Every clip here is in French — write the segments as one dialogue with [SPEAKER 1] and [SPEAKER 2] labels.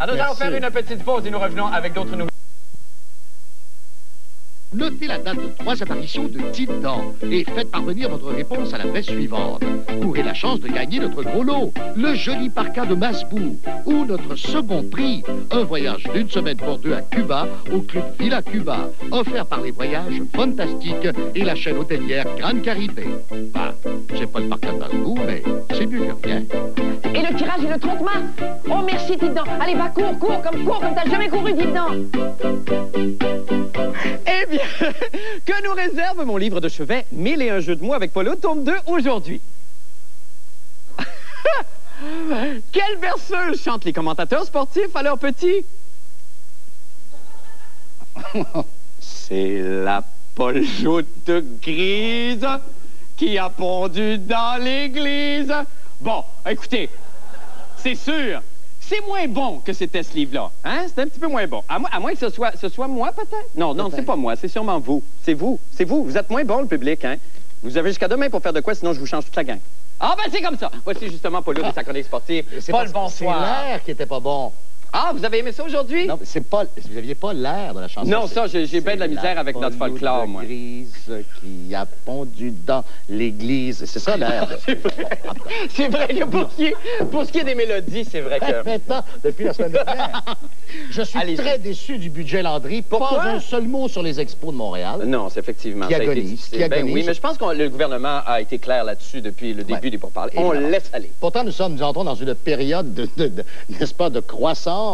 [SPEAKER 1] Alors, nous allons faire une petite pause et nous revenons avec d'autres nouvelles.
[SPEAKER 2] Notez la date de 3 apparitions de Tite Dan et faites parvenir votre réponse à l'adresse suivante. Courez la chance de gagner notre gros lot, le joli parka de Masbou, ou notre second prix, un voyage d'une semaine pour deux à Cuba, au club Villa Cuba, offert par les voyages fantastiques et la chaîne hôtelière Grande Caribé. Bah, c'est pas le parka de Masbou, mais c'est mieux que rien.
[SPEAKER 3] Et le tirage est le 30 mars. Oh, merci, Tite Dan. Allez, va, cours comme t'as jamais couru, Tite Dan.
[SPEAKER 4] Eh bien, que nous réserve mon livre de chevet 1001 jeux de mots avec Polo, tome 2, aujourd'hui. Quelle berceuse chantent les commentateurs sportifs à leur petit? C'est la poljoute grise qui a pondu dans l'église. Bon, écoutez, c'est sûr, c'est moins bon que c'était ce livre-là. Hein? C'est un petit peu moins bon. À moins que ce soit moi, peut-être? Non, c'est pas moi, c'est sûrement vous. C'est vous. Vous êtes moins bon, le public, hein? Vous avez jusqu'à demain pour faire de quoi, sinon je vous change toute la gang. Ah, ben c'est comme ça. Voici justement Paulo de sa chronique sportive. Paul, bonsoir.
[SPEAKER 2] C'est l'air qui était pas bon.
[SPEAKER 4] Ah, vous avez aimé ça aujourd'hui?
[SPEAKER 2] Non, c'est pas... Vous n'aviez pas l'air de la chanson.
[SPEAKER 4] Non, ça, j'ai bien de la misère avec notre folklore, moi.
[SPEAKER 2] Grise qui a pondu dans l'église. C'est ça, l'air.
[SPEAKER 4] C'est vrai que pour ce qui est des mélodies, c'est vrai que...
[SPEAKER 2] Maintenant, depuis la semaine dernière, je suis très déçu du budget Landry.
[SPEAKER 4] Pourquoi?
[SPEAKER 2] Pas un seul mot sur les expos de Montréal.
[SPEAKER 4] Non, c'est effectivement...
[SPEAKER 2] Qui agonise.
[SPEAKER 4] Oui, mais je pense que le gouvernement a été clair là-dessus depuis le début des pourparlers. On laisse aller.
[SPEAKER 2] Pourtant, nous entrons dans une période n'est-ce pas, de croissance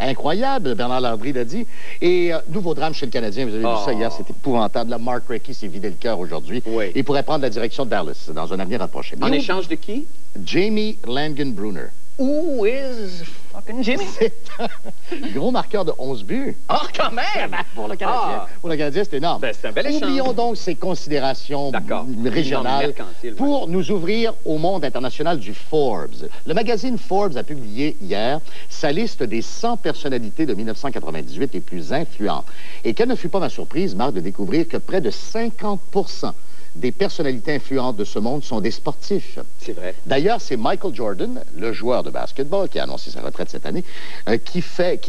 [SPEAKER 2] incroyable, Bernard Landry l'a dit. Et nouveau drame chez le Canadien, vous avez vu ça hier, c'est épouvantable. Là, Mark Recchi s'est vidé le cœur aujourd'hui.
[SPEAKER 4] Oui.
[SPEAKER 2] Il pourrait prendre la direction de Dallas dans un avenir rapproché.
[SPEAKER 4] En échange de qui?
[SPEAKER 2] Jamie Langenbrunner.
[SPEAKER 4] Who is fucking Jimmy?
[SPEAKER 2] C'est un gros marqueur de 11 buts.
[SPEAKER 4] Ah, quand même!
[SPEAKER 2] Pour le Canadien. Pour le Canadien, c'est énorme.
[SPEAKER 4] Ben, c'est un bel échange.
[SPEAKER 2] Oublions donc ces considérations régionales pour nous ouvrir au monde international du Forbes. Le magazine Forbes a publié hier sa liste des 100 personnalités de 1998 les plus influentes. Et quelle ne fut pas ma surprise, Marc, de découvrir que près de 50% des personnalités influentes de ce monde sont des sportifs.
[SPEAKER 4] C'est vrai.
[SPEAKER 2] D'ailleurs, c'est Michael Jordan, le joueur de basketball, qui a annoncé sa retraite cette année, qui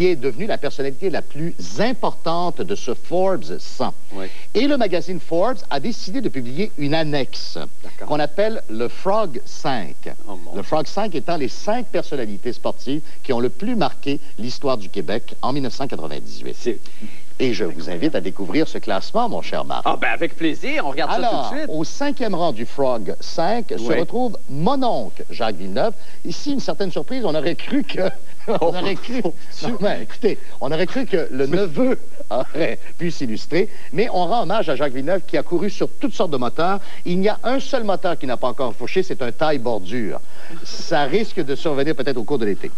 [SPEAKER 2] est devenu la personnalité la plus importante de ce Forbes 100.
[SPEAKER 4] Oui.
[SPEAKER 2] Et le magazine Forbes a décidé de publier une annexe qu'on appelle le Frog 5. Le Frog 5 étant les 5 personnalités sportives qui ont le plus marqué l'histoire du Québec en 1998. Et je vous invite à découvrir ce classement, mon cher Marc.
[SPEAKER 4] Ah, ben avec plaisir, on regarde ça tout de suite.
[SPEAKER 2] Au 5e rang du Frog 5 se retrouve mon oncle, Jacques Villeneuve. Ici, une certaine surprise, on aurait cru que... on aurait cru... écoutez, on aurait cru que le neveu aurait pu s'illustrer, mais on rend hommage à Jacques Villeneuve qui a couru sur toutes sortes de moteurs. Il n'y a un seul moteur qui n'a pas encore fauché, c'est un taille bordure. Ça risque de survenir peut-être au cours de l'été.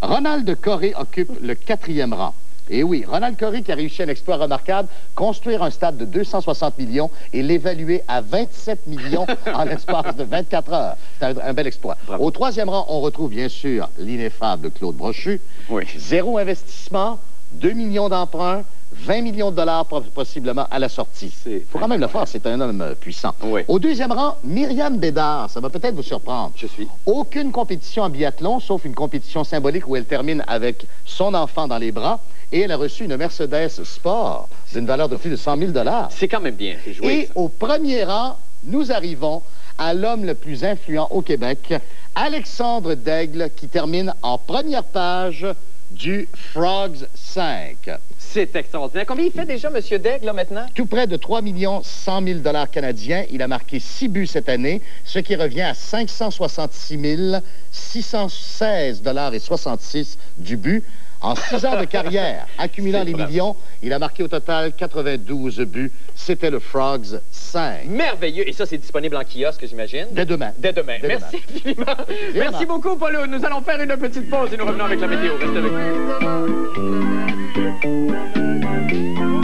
[SPEAKER 2] Ronald Coré occupe le 4e rang. Et oui, Ronald Coré qui a réussi un exploit remarquable, construire un stade de 260 millions et l'évaluer à 27 millions en l'espace de 24 heures. C'est un bel exploit. Bravo. Au 3e rang, on retrouve bien sûr l'ineffable Claude Brochu.
[SPEAKER 4] Oui.
[SPEAKER 2] 0 investissement, 2 millions d'emprunts, 20 millions de dollars possiblement à la sortie. Il faut quand même le faire, c'est un homme puissant.
[SPEAKER 4] Oui.
[SPEAKER 2] Au 2e rang, Myriam Bédard, ça va peut-être vous surprendre.
[SPEAKER 4] Je suis.
[SPEAKER 2] Aucune compétition en biathlon, sauf une compétition symbolique où elle termine avec son enfant dans les bras. Et elle a reçu une Mercedes Sport d'une valeur de plus de 100 000 $.
[SPEAKER 4] C'est quand même bien.
[SPEAKER 2] Et au 1er rang, nous arrivons à l'homme le plus influent au Québec, Alexandre Daigle, qui termine en première page du Frogs 5.
[SPEAKER 4] C'est extraordinaire. Combien il fait déjà, M. Daigle, là, maintenant?
[SPEAKER 2] Tout près de 3 100 000 $ canadiens. Il a marqué 6 buts cette année, ce qui revient à 566 616,66 $ du but. En 6 ans de carrière, accumulant les millions, il a marqué au total 92 buts. C'était le Frogs 5.
[SPEAKER 4] Merveilleux. Et ça, c'est disponible en kiosque, j'imagine?
[SPEAKER 2] Dès demain.
[SPEAKER 4] Dès demain. Merci infiniment. Merci beaucoup, Paulo. Nous allons faire une petite pause et nous revenons avec la météo. Restez avec nous.